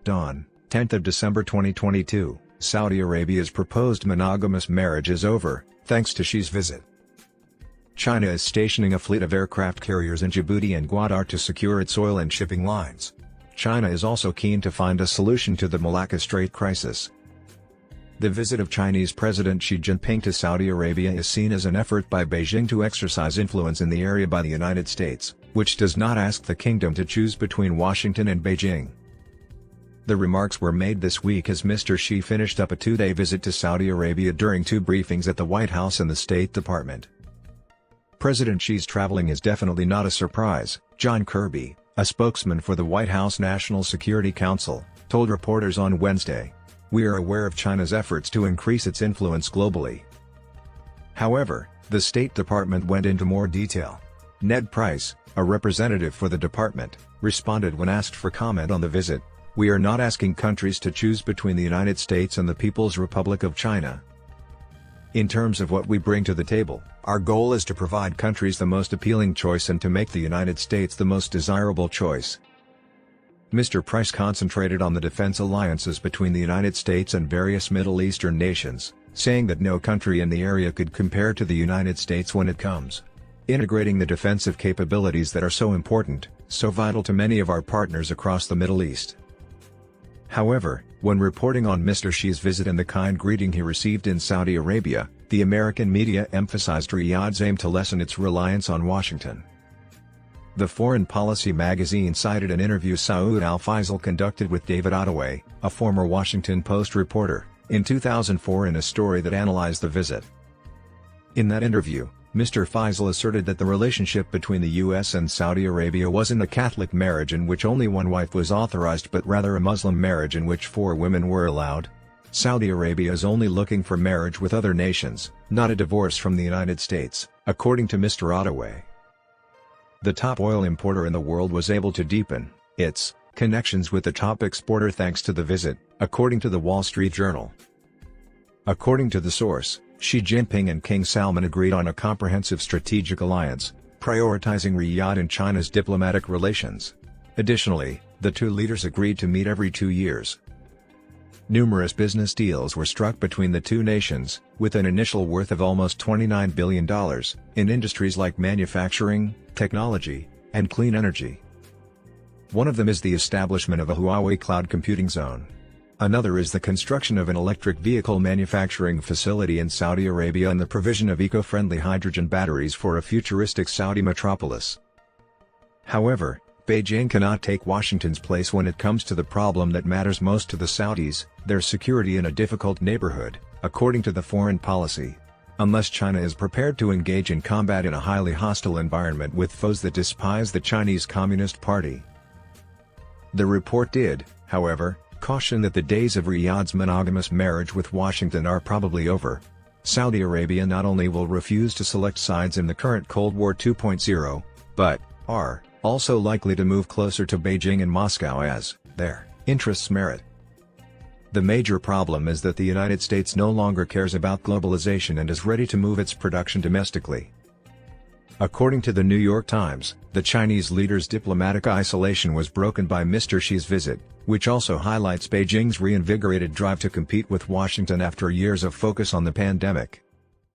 On 10th of December 2022, Saudi Arabia's proposed monogamous marriage is over, thanks to Xi's visit. China is stationing a fleet of aircraft carriers in Djibouti and Gwadar to secure its oil and shipping lines. China is also keen to find a solution to the Malacca Strait crisis. The visit of Chinese President Xi Jinping to Saudi Arabia is seen as an effort by Beijing to exercise influence in the area by the United States, which does not ask the kingdom to choose between Washington and Beijing. The remarks were made this week as Mr. Xi finished up a two-day visit to Saudi Arabia during two briefings at the White House and the State Department. President Xi's traveling is definitely not a surprise, John Kirby, a spokesman for the White House National Security Council, told reporters on Wednesday. "We are aware of China's efforts to increase its influence globally." However, the State Department went into more detail. Ned Price, a representative for the department, responded when asked for comment on the visit, "We are not asking countries to choose between the United States and the People's Republic of China. In terms of what we bring to the table, our goal is to provide countries the most appealing choice and to make the United States the most desirable choice." Mr. Price concentrated on the defense alliances between the United States and various Middle Eastern nations, saying that no country in the area could compare to the United States when it comes integrating the defensive capabilities that are so important, so vital to many of our partners across the Middle East. However, when reporting on Mr. Xi's visit and the kind greeting he received in Saudi Arabia, the American media emphasized Riyadh's aim to lessen its reliance on Washington. The Foreign Policy magazine cited an interview Saud al-Faisal conducted with David Ottaway, a former Washington Post reporter, in 2004 in a story that analyzed the visit. In that interview, Mr. Faisal asserted that the relationship between the U.S. and Saudi Arabia wasn't a Catholic marriage in which only one wife was authorized but rather a Muslim marriage in which 4 women were allowed. Saudi Arabia is only looking for marriage with other nations, not a divorce from the United States, according to Mr. Ottaway. The top oil importer in the world was able to deepen its connections with the top exporter thanks to the visit, according to the Wall Street Journal. According to the source, Xi Jinping and King Salman agreed on a comprehensive strategic alliance, prioritizing Riyadh and China's diplomatic relations. Additionally, the two leaders agreed to meet every 2 years. Numerous business deals were struck between the two nations, with an initial worth of almost $29 billion, in industries like manufacturing, technology, and clean energy. One of them is the establishment of a Huawei cloud computing zone. Another is the construction of an electric vehicle manufacturing facility in Saudi Arabia and the provision of eco-friendly hydrogen batteries for a futuristic Saudi metropolis. However, Beijing cannot take Washington's place when it comes to the problem that matters most to the Saudis, their security in a difficult neighborhood, according to the Foreign Policy. Unless China is prepared to engage in combat in a highly hostile environment with foes that despise the Chinese Communist Party. The report did, however, caution that the days of Riyadh's monogamous marriage with Washington are probably over. Saudi Arabia not only will refuse to select sides in the current Cold War 2.0, but are also likely to move closer to Beijing and Moscow as their interests merit. The major problem is that the United States no longer cares about globalization and is ready to move its production domestically. According to the New York Times, the Chinese leader's diplomatic isolation was broken by Mr. Xi's visit, which also highlights Beijing's reinvigorated drive to compete with Washington after years of focus on the pandemic.